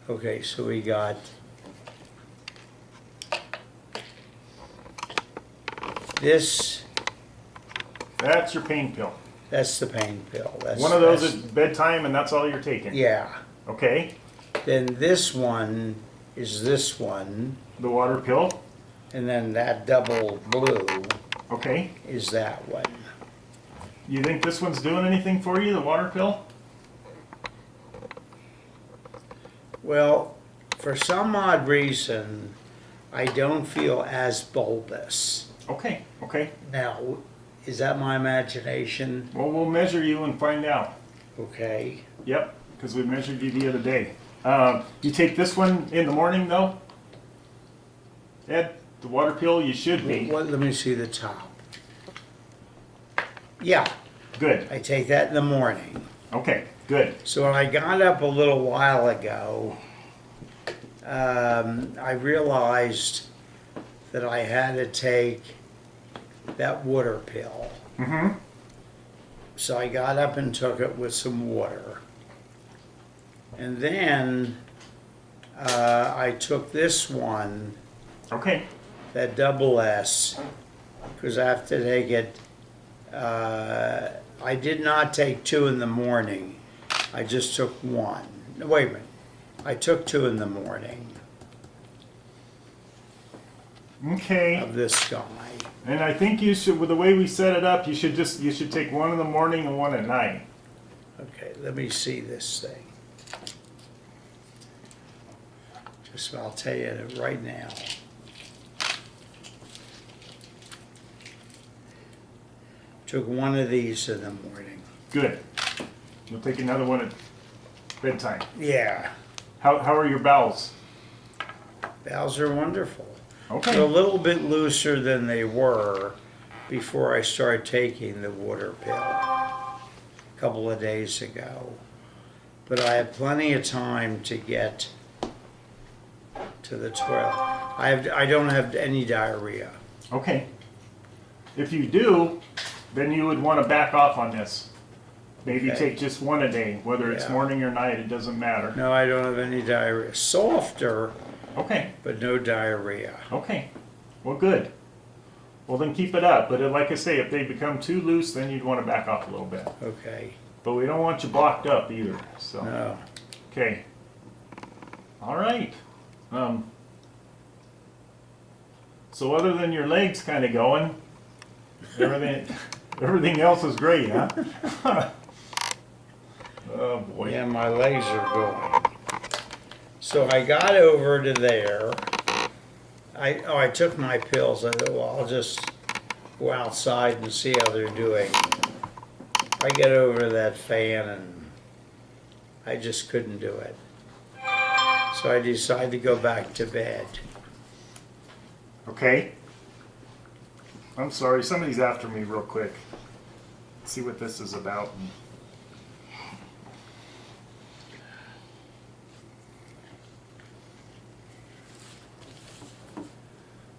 Okay, so we got this, That's your pain pill. that's the pain pill. That's, One of those that's- at bedtime and that's all you're taking. Yeah, Okay, then this one is this one, the water pill. and then that double blue Okay, is that one. you think this one's doing anything for you, the water pill? Well, for some odd reason, I don't feel as bulbous. Okay, okay. Now, is that my imagination? Well, we'll measure you and find out. Okay. Yep, because we measured you the other day. You take this one in the morning though? Ed, the water pill you should be. Let me see the top. Yeah, Good. I take that in the morning. Okay, good. So when I got up a little while ago, I realized that I had to take that water pill. Mm-hmm. So I got up and took it with some water. And then I took this one, Okay, that double S, because I have to take it. I did not take 2 in the morning. I just took 1. No, wait a minute. I took 2 in the morning okay. of this guy. And I think you should, with the way we set it up, you should take one in the morning and one at night. Okay, let me see this thing. Just, I'll tell you right now. Took 1 of these in the morning. Good. You'll take another one at bedtime. Yeah, How are your bowels? bowels are wonderful. They're a Okay. little bit looser than they were before I started taking the water pill a couple of days ago. But I have plenty of time to get to the toilet. I don't have any diarrhea. Okay. If you do, then you would want to back off on this. Maybe Okay. take just one a day, whether it's Yeah. morning or night, it doesn't matter. No, I don't have any diarrhea. Softer, Okay, but no diarrhea. okay. Well, good. Well, then keep it up. But like I say, if they become too loose, then you'd want to back off a little bit. Okay, But we don't want you blocked up either, so. no. Okay. All right. So other than your legs kind of going, everything else is great, huh? Oh boy. Yeah, my legs are going. So I got over to there. I took my pills. I thought, well, I'll just go outside and see how they're doing. I get over to that fan and I just couldn't do it. So I decided to go back to bed. Okay. I'm sorry, somebody's after me real quick. Let's see what this is about.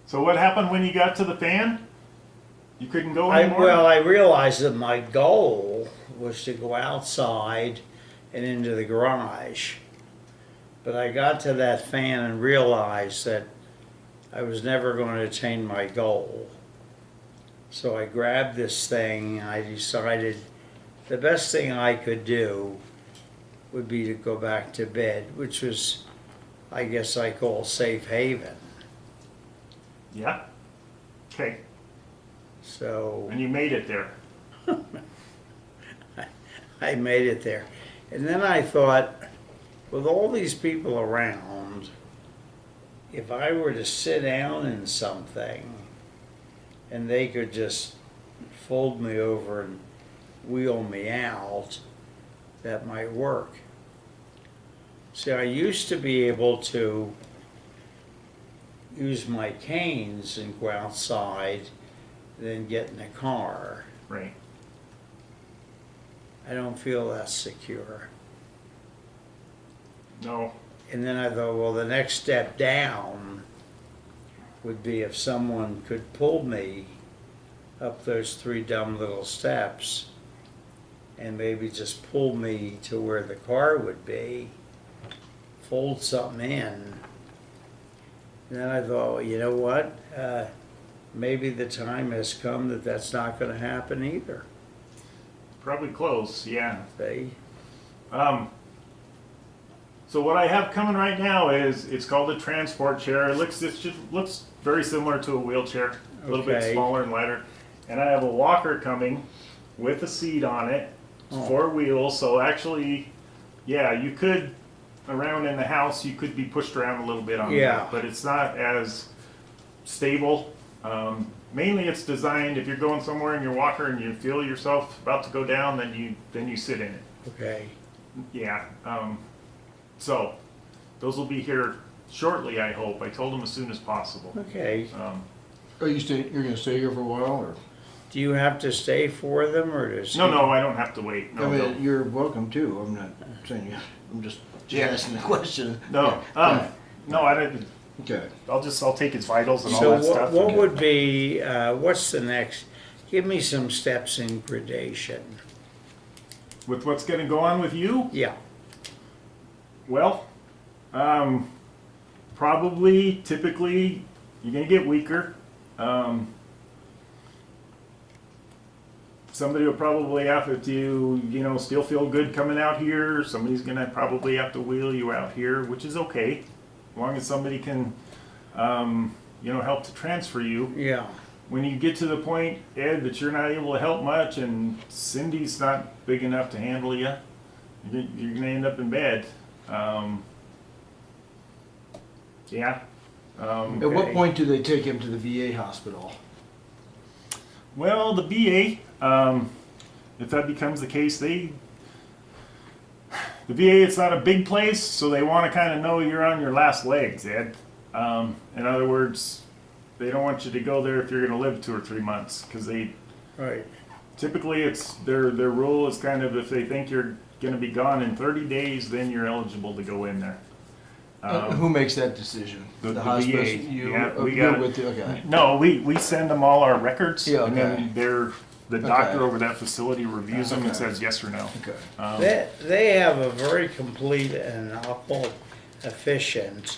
So what happened when you got to the fan? You couldn't go anymore? Well, I realized that my goal was to go outside and into the garage. But I got to that fan and realized that I was never going to attain my goal. So I grabbed this thing and I decided the best thing I could do would be to go back to bed, which was, I guess I call safe haven. Yeah. Okay. So And you made it there. I made it there. And then I thought, with all these people around, if I were to sit down in something and they could just fold me over and wheel me out, that might work. See, I used to be able to use my canes and go outside, then get in a car. Right. I don't feel that secure. No. And then I thought, well, the next step down would be if someone could pull me up those 3 dumb little steps and maybe just pull me to where the car would be fold something in. Then I thought, well, you know what? Maybe the time has come that that's not gonna happen either. Probably close, yeah. See? So what I have coming right now is, it's called a transport chair. It just looks very similar to a wheelchair, a little bit Okay. smaller and lighter. And I have a walker coming with a seat on it, Oh. 4 wheels. So actually, yeah, you could, around in the house, you could be pushed around a little bit on Yeah. that, but it's not as stable. Mainly it's designed, if you're going somewhere in your walker and you feel yourself about to go down, then you sit in it. Okay. Yeah, so those will be here shortly, I hope. I told them as soon as possible. Okay. Are you you're gonna stay here for a while, or? Do you have to stay for them or does? No, I don't have to wait. I No, mean, no. you're welcome to, I'm not saying you, I'm just asking the question. No, Yeah. no, I didn't. Okay. I'll take his vitals and all So that stuff. what and- would be, what's the next? Give me some steps in gradation. With what's gonna go on with you? Yeah. Well, probably, typically, you're gonna get weaker. Somebody will probably have to, still feel good coming out here. Somebody's gonna probably have to wheel you out here, which is okay, as long as somebody can, help to transfer you. Yeah. When you get to the point, Ed, that you're not able to help much and Cindy's not big enough to handle you, you're gonna end up in bed. Yeah. At what Okay. point do they take him to the VA hospital? Well, the VA, if that becomes the case, the VA, it's not a big place, so they want to kind of know you're on your last legs, Ed. In other words, they don't want you to go there if you're going to live 2 or 3 months, because Right. typically it's their rule is kind of, if they think you're going to be gone in 30 days, then you're eligible to go in there. Who makes that decision? the hospital? VA. You, Yeah, we you're got it. with the, okay. No, we send them all our records, Yeah, and okay. then the doctor Okay. over that facility reviews them and Okay. says yes or no. Okay. They have a very complete and I'll call it efficient.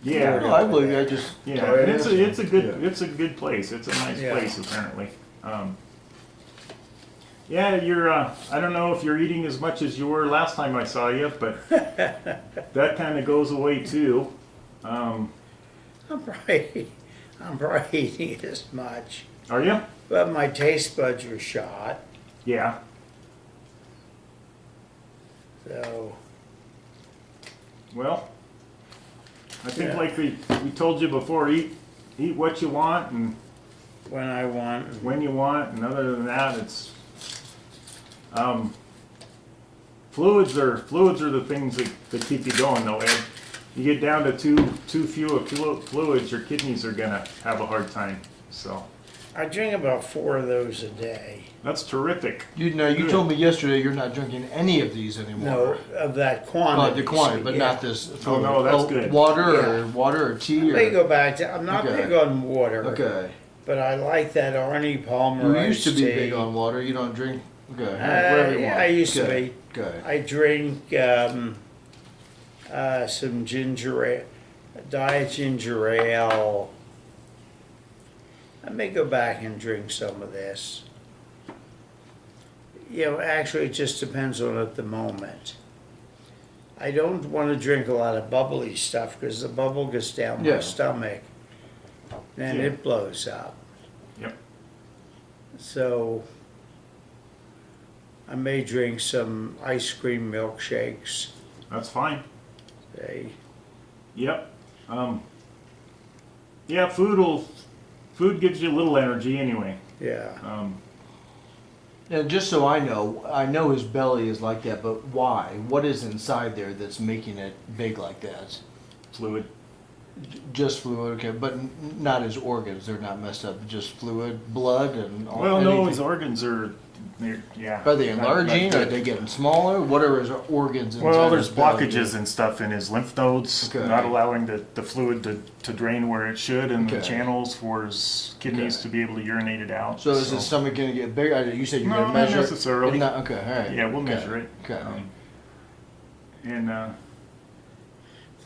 Yeah, No, I believe you, I just. yeah, sorry, and I it's asked a you. good Yeah. it's a good place. It's a nice Yeah. place apparently. Yeah, you're. I don't know if you're eating as much as you were last time I saw you, but that kind of goes away too. I'm probably eating as much, Are you? but my taste buds were shot, Yeah. so, Well, I think Yeah. like we told you before, eat what you want and when I want, when you want, and other than that, it's fluids are the things that keep you going though, Ed. You get down to too few of fluids, your kidneys are gonna have a hard time. So I drink about 4 of those a day. that's terrific. You Good. told me yesterday you're not drinking any of these No, anymore. of that quantity. The quantity, but yeah. not this. Oh, no, that's good. Water or tea I may or. go back to, I'm not Okay. big on water, Okay. but I like that Arnie Palmer You used to iced be tea. big on water. You don't drink. Okay. Whatever you Yeah, want. I used to Okay. be. Okay. I drink some ginger ale, diet ginger ale. I may go back and drink some of this. Actually, it just depends on at the moment. I don't want to drink a lot of bubbly stuff because the bubble gets down my Yeah. stomach, then Yeah. it blows up. Yep. So I may drink some ice cream milkshakes. That's fine. They, Yep. Yeah, food gives you a little energy anyway. yeah. And just so I know his belly is like that, but why? What is inside there that's making it big like that? Fluid. Just fluid, okay, but not his organs. They're not messed up. Just fluid, blood, and all. Well, no, anything. his organs are. Yeah. Are they not enlarging? Are good. they getting smaller? What are his organs inside? Well, there's his belly? blockages and stuff in his lymph nodes, Okay. not allowing the fluid to drain where it should, and the Okay. channels for his kidneys Okay. to be able to urinate it out. So is his stomach going to get bigger? You said you're No, going to not measure it? necessarily. Okay, all right. Yeah, we'll Okay. measure it. Okay. And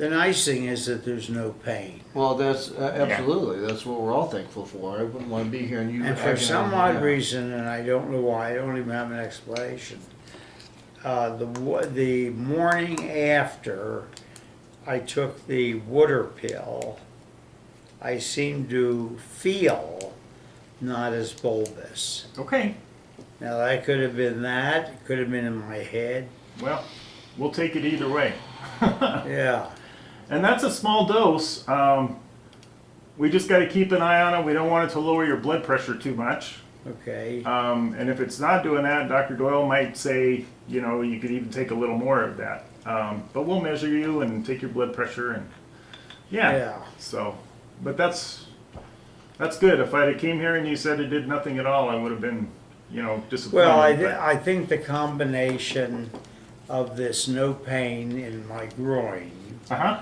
The nice thing is that there's no pain. Well, that's absolutely, that's what we're all thankful for. I wouldn't want to be here and you. And for agonizing, some odd yeah. reason, and I don't know why, I don't even have an explanation, the morning after I took the water pill, I seemed to feel not as bulbous. Okay, Now, that could have been that, it could have been in my head, well, we'll take it either way. yeah. And that's a small dose. We just got to keep an eye on it. We don't want it to lower your blood pressure too much. Okay, And if it's not doing that, Dr. Doyle might say, you know, you could even take a little more of that. But we'll measure you and take your blood pressure and yeah. So, but that's good. If I'd have came here and you said it did nothing at all, I would have been, you know, disappointed. Well, but- I think the combination of this no pain in my groin Uh-huh.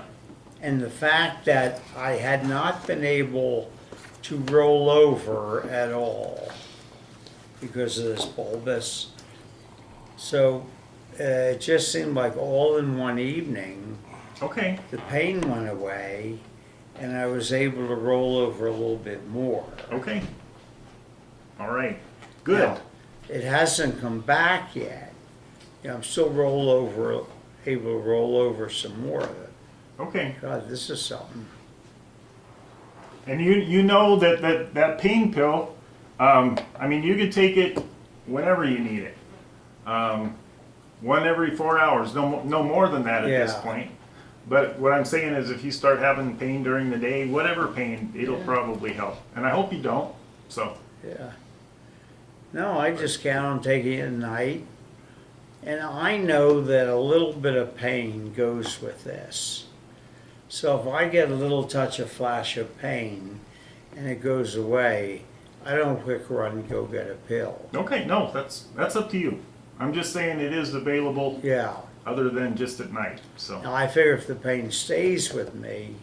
and the fact that I had not been able to roll over at all because of this bulbous. So it just seemed like all in one evening, Okay. the pain went away and I was able to roll over a little bit more. Okay. All right. Good. Now, it hasn't come back yet. You know, I'm still able to roll over some more of it. Okay. God, this is something. And you know that pain pill, I mean, you can take it whenever you need it. One every 4 hours, no more than that at this Yeah. point. But what I'm saying is if you start having pain during the day, whatever pain, it'll probably help. And I hope you don't, so. Yeah. No, I just count on taking it at night. And I know that a little bit of pain goes with this. So if I get a little touch of flash of pain and it goes away, I don't quick run and go get a pill. Okay, no, that's up to you. I'm just saying it is available Yeah. other than just at night, so. Now I figure if the pain stays with me,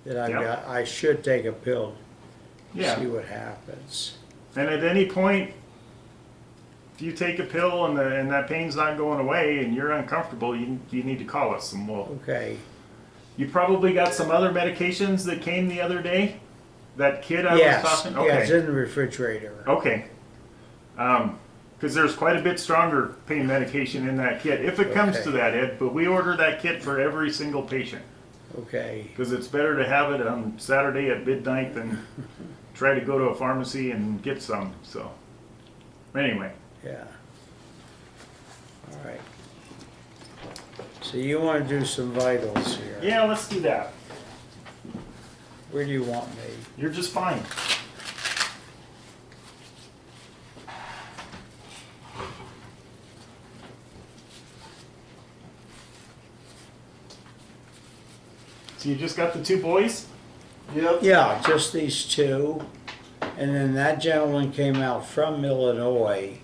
that Yeah. I should take a pill, Yeah. see what happens. And at any point, if you take a pill and that pain's not going away and you're uncomfortable, you need to call us and we'll. Okay. You probably got some other medications that came the other day? That kid I Yes, was talking? yeah, it's Okay, in the refrigerator. okay. Because there's quite a bit stronger pain medication in that kit, if it comes to Okay. that, Ed. But we order that kit for every single patient. Okay. Because it's better to have it on Saturday at midnight than try to go to a pharmacy and get some, so. Anyway, Yeah. All right. So you want to do some vitals here? yeah, let's do that. Where do you want me? You're just fine. So you just got the two boys? Yep. Yeah, just these two. And then that gentleman came out from Illinois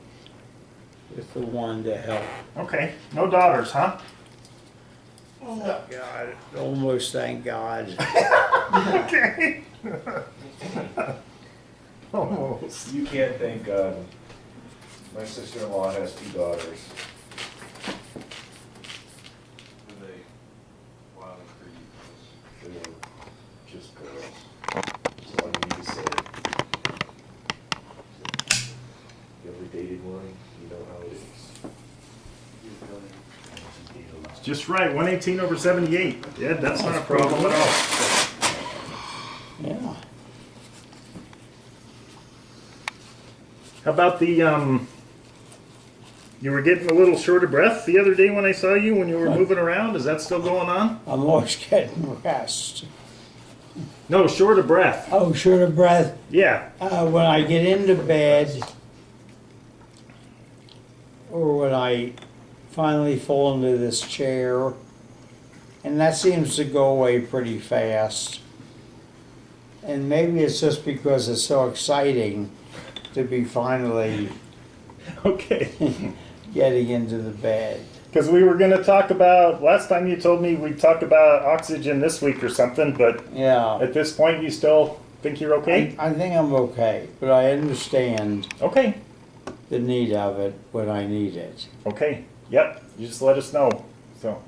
with the one to help. Okay, no daughters, huh? Oh, God. Almost, thank God. Okay. Almost. You can't thank God. My sister-in-law has two daughters. And they wildly for you. They're just girls. That's all you need to say. You ever dated one? You know how it is. Just right, 118/78. Yeah, that's not a problem at all. Yeah. How about the, you were getting a little short of breath the other day when I saw you when you were moving around? Is that still going on? I'm always getting rest. No, short of breath. Oh, short of breath. Yeah. When I get into bed, or when I finally fall into this chair, and that seems to go away pretty fast. And maybe it's just because it's so exciting to be finally Okay. getting into the bed. Because we were going to talk about, last time you told me we'd talk about oxygen this week or something, but Yeah. at this point you still think you're okay? I think I'm okay, but I understand Okay. the need of it when I need it. Okay. Yep. You just let us know. So.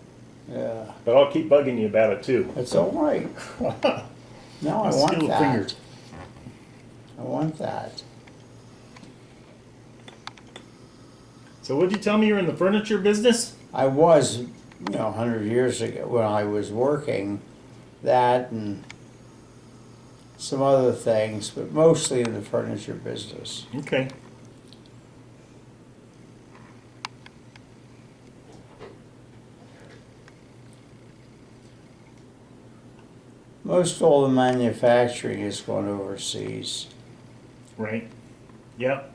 Yeah, But I'll keep bugging you about it too. it's all right. No, I I'll want steal a that. finger. I want that. So what'd you tell me you're in the furniture business? I was, 100 years ago when I was working that and some other things, but mostly in the furniture business. Okay. Most all the manufacturing is going overseas. Right. Yep.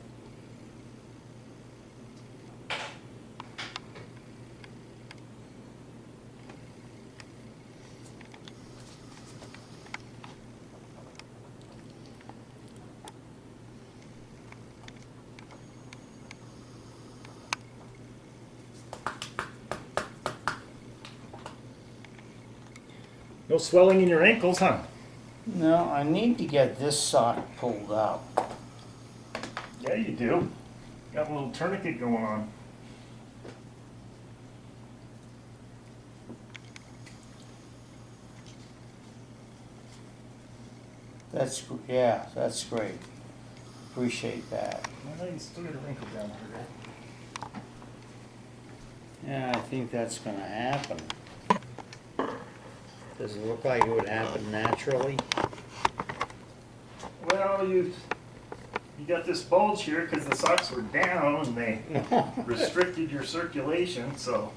No swelling in your ankles, huh? No, I need to get this sock pulled up. Yeah, you do. Got a little tourniquet going on. Yeah, that's great. Appreciate that. Well, you still got a wrinkle down here. Yeah, I think that's gonna happen. Does it look like it would happen naturally? Well, you got this bulge here because the socks were down and they restricted your circulation. So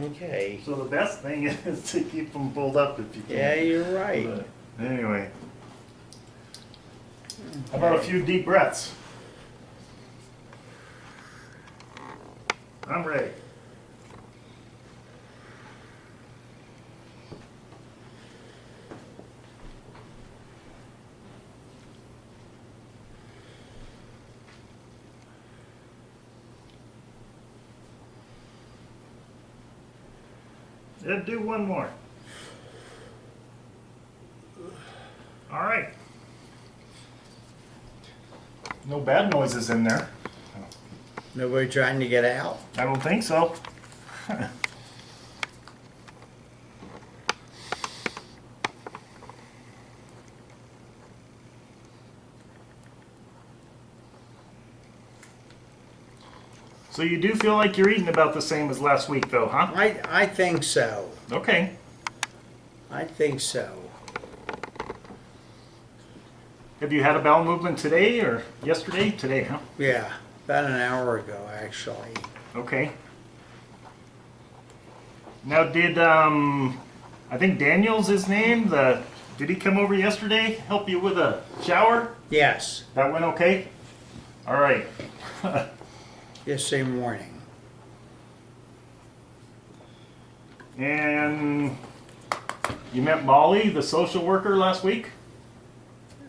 Okay. the best thing is to keep them pulled up if you can. Yeah, you're right. But anyway, how about a few deep breaths? I'm ready. Let's do one more. All right. No bad noises in there. Nobody trying to get out? I don't think so. So you do feel like you're eating about the same as last week though, huh? I think so. Okay. I think so. Have you had a bowel movement today or yesterday? Today, huh? Yeah, about an hour ago, actually. Okay. Now did I think Daniel's his name, did he come over yesterday, help you with a shower? Yes, That went okay? All right. yesterday morning. And you met Molly, the social worker, last week?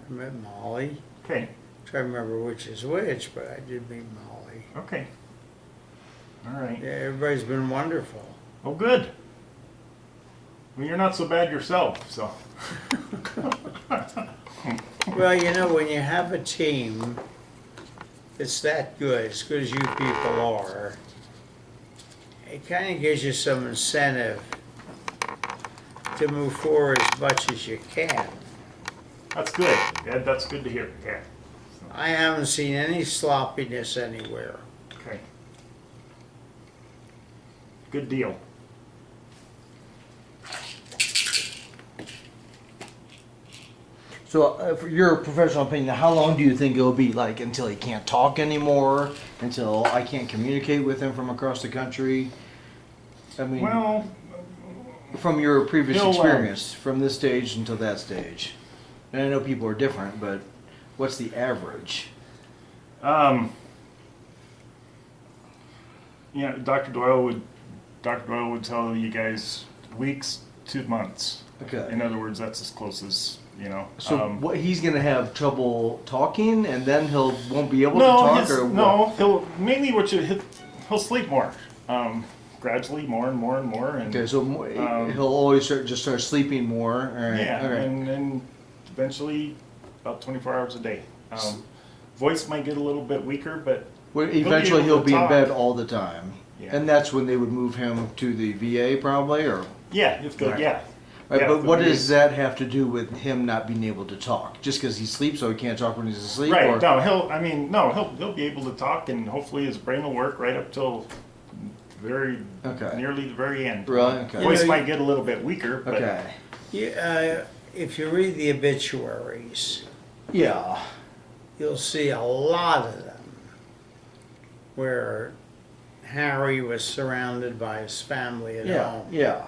I met Molly. Okay, Trying to remember which is which, but I did meet Molly. okay. All right. Yeah, everybody's been wonderful. Oh, good. Well, you're not so bad yourself, so. Well, when you have a team that's that good, as good as you people are, it kind of gives you some incentive to move forward as much as you can. That's good. Ed, that's good to hear. Yeah. I haven't seen any sloppiness anywhere. Okay. Good deal. So, for your professional opinion, how long do you think it'll be like until he can't talk anymore? Until I can't communicate with him from across the country? I mean, Well, from your previous he'll, experience, from this stage until that stage. And I know people are different, but what's the average? yeah, Dr. Doyle would tell you guys weeks to months. Okay. In other words, that's as close as, So what he's gonna have trouble talking, and then won't be able to No, talk, or what? no, he'll mainly he'll sleep more, gradually more and more and more, and Okay, so he'll always start sleeping more. All right. yeah, Okay. and eventually about 24 hours a day. Voice might get a little bit weaker, but Well, be eventually able he'll to be in talk. bed all the time. Yeah. And that's when they would move him to the VA probably, or? Yeah, if the, Right. yeah. Right, Yeah, but the what VA does that have to do with him not being able to talk? Just because he sleeps, so he can't talk when he's asleep? Right, Or? no, he'll be able to talk, and hopefully his brain will work right up till Okay. nearly the very end. Really? Okay. Voice You know, might get a little bit weaker, but Okay. If you read the obituaries, Yeah. you'll see a lot of them where Harry was surrounded by his family at Yeah. home. Yeah.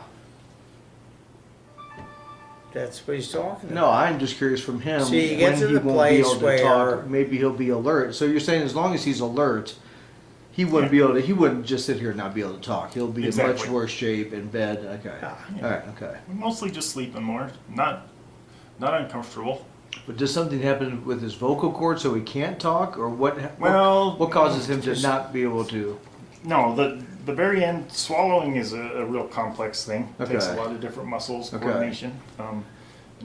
That's what he's talking about. No, I'm just curious from him See, you get when to he the won't be place able to where- talk. Maybe he'll be alert. So you're saying as long as he's alert, he wouldn't be able to. He wouldn't just sit here and not be able to talk. He'll be in much Exactly. worse shape in bed. Okay. Ah, All right. Okay. mostly just sleeping more, not uncomfortable. But does something happen with his vocal cord so he can't talk, or what? Well, what causes him to just- not be able to? No, the very end, swallowing is a real complex thing. It takes a Okay. lot of different muscles, Okay. coordination. And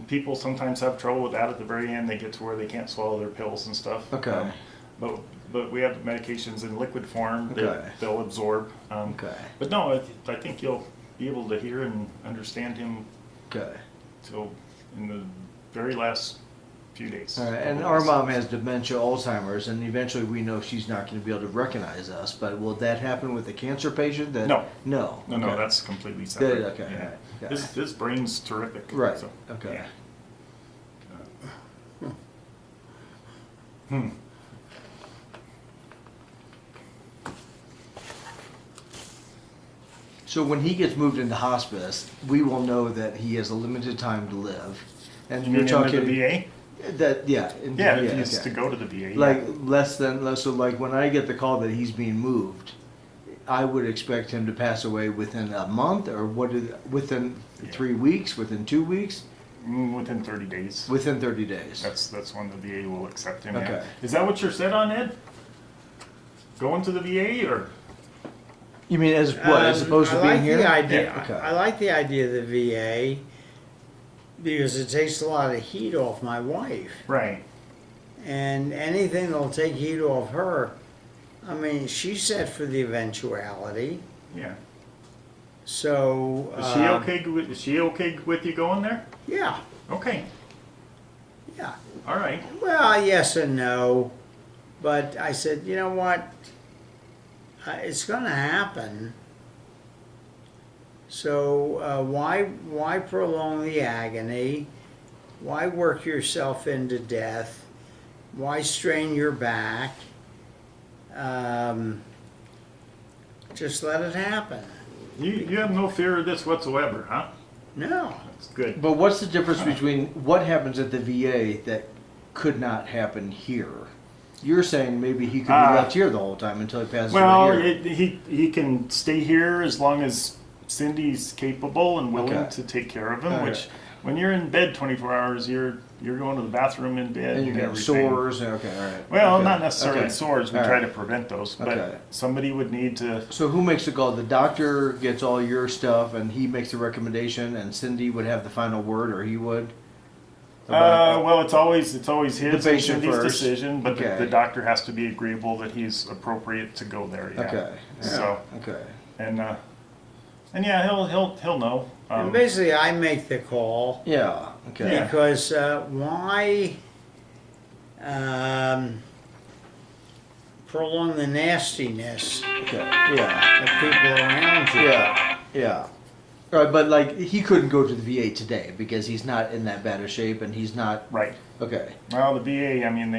people sometimes have trouble with that at the very end. They get to where they can't swallow their pills and stuff. Okay. But we have medications in liquid form that Okay. they'll absorb. Okay. But no, I think you'll be able to hear and understand him Okay. till in the very last few days. All right. And our mom has dementia, Alzheimer's, and eventually we know she's not going to be able to recognize us. But will that happen with a cancer patient? That No. No. No, Okay. that's completely separate. Okay, Yeah. alright, okay. His brain's terrific. Right. so, Okay. yeah. Hmm. So when he gets moved into hospice, we will know that he has a limited time to live. And You you're mean into talking the VA? that in the Yeah, VA, if he used okay. to go to the VA. Like yeah. less than so like when I get the call that he's being moved, I would expect him to pass away within a month or within Yeah. 3 weeks, within 2 weeks, Within 30 days. within 30 days. That's when the VA will accept him. Okay. Yeah. Is that what you're set on, Ed? Going to the VA or? You mean as what as opposed to I being like here? The idea, Yeah, okay. I like the idea of the VA because it takes a lot of heat off my wife. Right. And anything that'll take heat off her, I mean, she's set for the eventuality. Yeah. So. Is she okay with you going there? Yeah, Okay. yeah. All right. Well, yes and no. But I said, you know what? It's going to happen. So why prolong the agony? Why work yourself into death? Why strain your back? Just let it happen. You have no fear of this whatsoever, huh? No. That's good. But what's the difference between what happens at the VA that could not happen here? You're saying maybe he could be left here the whole time until he passes Well, away here. he can stay here as long as Cindy's capable and willing Okay. to take care of him. Okay. Which, when you're in bed 24 hours, you're going to the bathroom in bed And you get everything. sores. Okay, all right. Well, Okay. not necessarily Okay. sores. We All try right. to prevent those, but Okay. somebody would need to. So who makes the call? The doctor gets all your stuff, and he makes the recommendation, and Cindy would have the final word, or he would. Well, it's always his and patient Cindy's first. decision, but Okay. the doctor has to be agreeable that he's appropriate to go there. Yeah. Okay. So Okay. and yeah, he'll know. And basically, I make the call. Yeah. Okay. Yeah. Because why prolong the nastiness Okay. Yeah. of people around you? Yeah. Yeah. All right, but like he couldn't go to the VA today because he's not in that bad a shape, and he's not. Right. Okay. Well, the VA, I mean,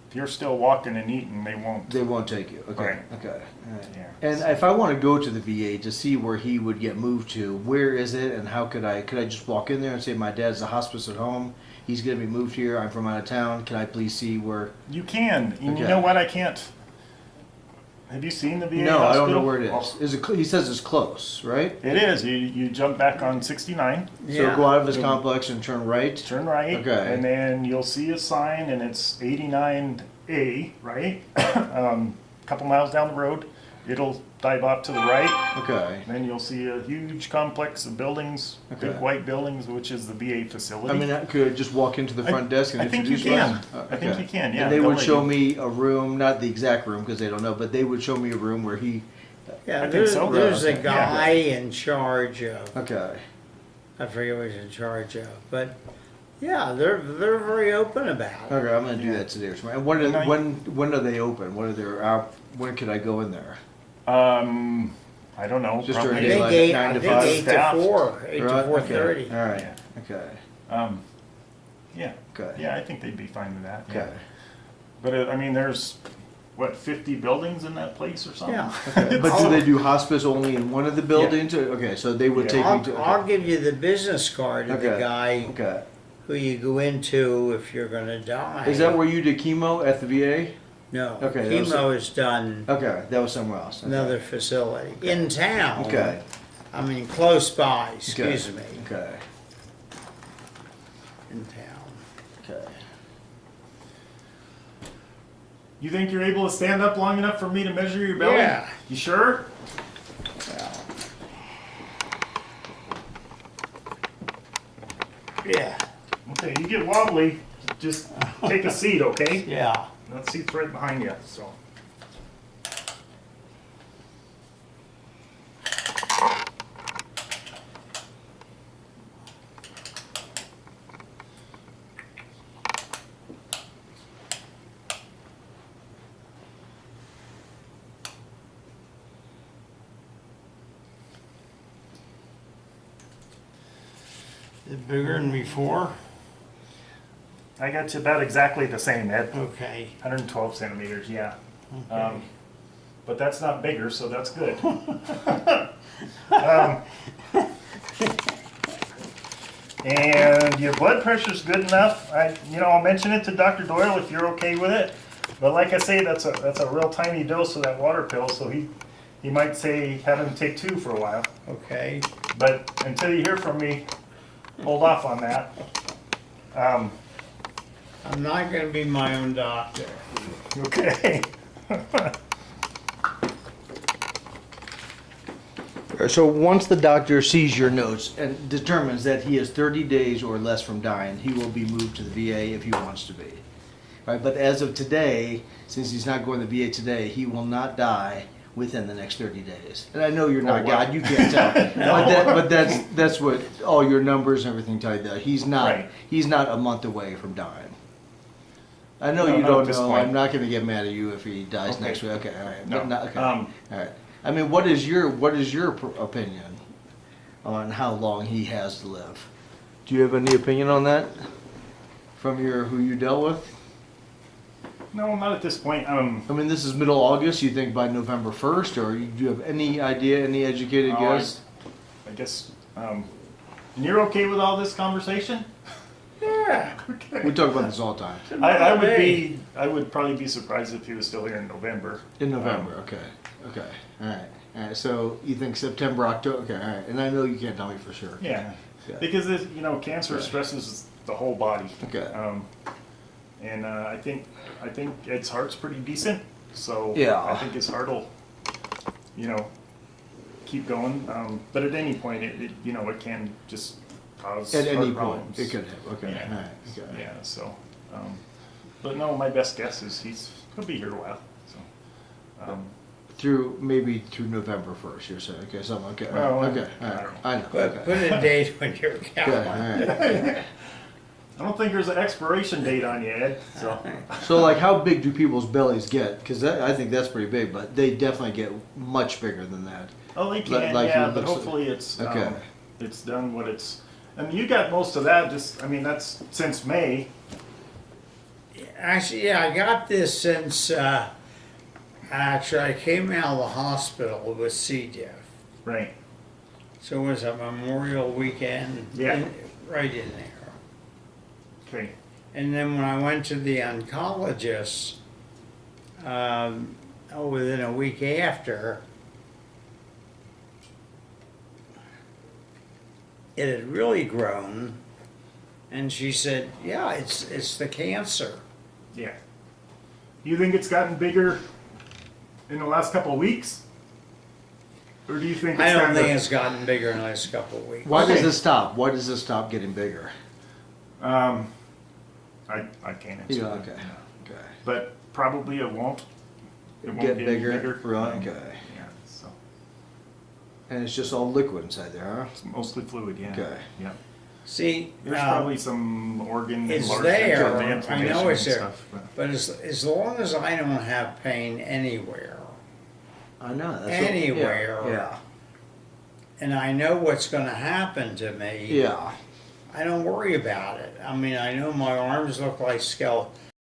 if you're still walking and eating, they won't. They won't take you. Okay. Right. Okay. All right. Yeah. And if I want to go to the VA to see where he would get moved to, where is it, and how could I just walk in there and say my dad's a hospice at home, he's going to be moved here, I'm from out of town, can I please see where? You can. And Okay. you know what? I can't. Have you seen the VA No, I don't know hospital? where it is. Oh, Is it? He says it's close, right? it is. You jump back on 69, So go out of his So- complex and turn right. turn right, Okay. and then you'll see a sign, and it's 89A, right? Couple miles down the road, it'll dive off to the right. Okay. Then you'll see a huge complex of buildings, big Okay. white buildings, which is the VA facility. I mean, I could just walk into the front desk and I think you introduce can. myself? I think you can, yeah, And they they'll would let show you. me a room, not the exact room because they don't know, but they would show me a room where Yeah, I think so. there's a Okay. guy in charge of, Okay. I forget what he's in charge of, but yeah, they're very open about it. Okay, I'm gonna do Yeah. that today or tomorrow. And when And I- when are they open? What are their when can I go in there? I don't know. Just I during probably- daylight. think Like 9 to eight 5? to Staff. 4, 8 Right, to okay. 4:30. All right. Yeah. Okay. Yeah. Okay. Yeah, I think they'd be fine with that. yeah. Okay. But I mean, there's what 50 buildings in that place or something. Yeah. Okay. But do they do hospice only in one of the buildings? Or, okay, so they would Yeah. take me to. I'll give you the business card of the Okay. guy Okay. who you go into if you're gonna die. Is that where you did chemo at the VA? No, Okay, that was- chemo is done Okay, that was somewhere else. Okay. another facility in town. Okay. I mean, close by. Excuse me, Okay. in town. Okay. You think you're able to stand up long enough for me to measure your belly? Yeah. You sure? Well, yeah, Okay, you get wobbly, just take a seat, okay? yeah. That seat's right behind you, so. Is it bigger than before? I got you about exactly the same, Ed. Okay. 112 centimeters, yeah. Okay. But that's not bigger, so that's good. Um, and your blood pressure's good enough. I'll mention it to Dr. Doyle if you're okay with it. But like I say, that's a real tiny dose of that water pill, so he might say have him take 2 for a while. Okay. But until you hear from me, hold off on that. I'm not gonna be my own doctor. Okay. So once the doctor sees your notes and determines that he is 30 days or less from dying, he will be moved to the VA if he wants to be. Right, but as of today, since he's not going to the VA today, he will not die within the next 30 days. And I know you're not Oh, wow. God, you can't tell. but that's what all your numbers and everything tell you that he's not Right. he's not a month away from dying. I know No, you not don't at this know. point. I'm not going to get mad at you if he dies Okay. next week. Okay, all right. No. But not, okay. Um, All right. I mean, what is your opinion on how long he has to live? Do you have any opinion on that from who you dealt with? No, not at this point. I mean, this is middle August. You think by November 1st, or do you have any idea, any educated Oh, guess? I guess, and you're okay with all this conversation? Yeah. We talk about this all the time. I would probably be surprised if he was still here in November. In November, okay, okay, all right, all right. So you think September, October? Okay, all right. And I know you can't tell me for sure. Yeah, Okay. because cancer Yeah. stresses the whole body. Okay. And I think Ed's heart's pretty decent, so Yeah. I think his heart will, keep going. But at any point, it can just cause At heart any point, problems. it could have. Okay, Yeah. all right, okay. Yeah, so, but no, my best guess is he'll be here a while, so. Maybe through November 1st. You're saying okay, something okay, all Well, right, okay, all I right. don't know. I know. Put Okay. put a date when you're Okay, all counting. right. I don't think there's an expiration date on you, Ed, so. So, like, how big do people's bellies get? Because I think that's pretty big, but they definitely get much bigger than that. Oh, they Like- can, like yeah, it but looks- hopefully it's, Okay. it's done what it's, and you got most of that, that's since May. Actually, yeah, I got this since, actually, I came out of the hospital with C. diff. Right. So it was a Memorial Weekend. Yeah. Right in there. Okay. And then when I went to the oncologist, within a week after, it had really grown. And she said, yeah, it's the cancer. Yeah. You think it's gotten bigger in the last couple of weeks? Or do you think it's I don't kinda- think it's gotten bigger in the last couple of weeks. Why does Okay. it stop? Why does it stop getting bigger? I can't answer. Yeah, that. okay, okay. But probably it won't. It won't Get any bigger? Right, Um, okay. Yeah, so. And it's just all liquid inside there, huh? It's mostly fluid, yeah. Okay. Yeah. See, There's probably some organ it's enlargement there. or I know inflammation it's and there. stuff. But as long as I don't have pain anywhere, I know. Anywhere. Yeah. and I know what's gonna happen to me, Yeah. I don't worry about it. I mean, I know my arms look like skeleton.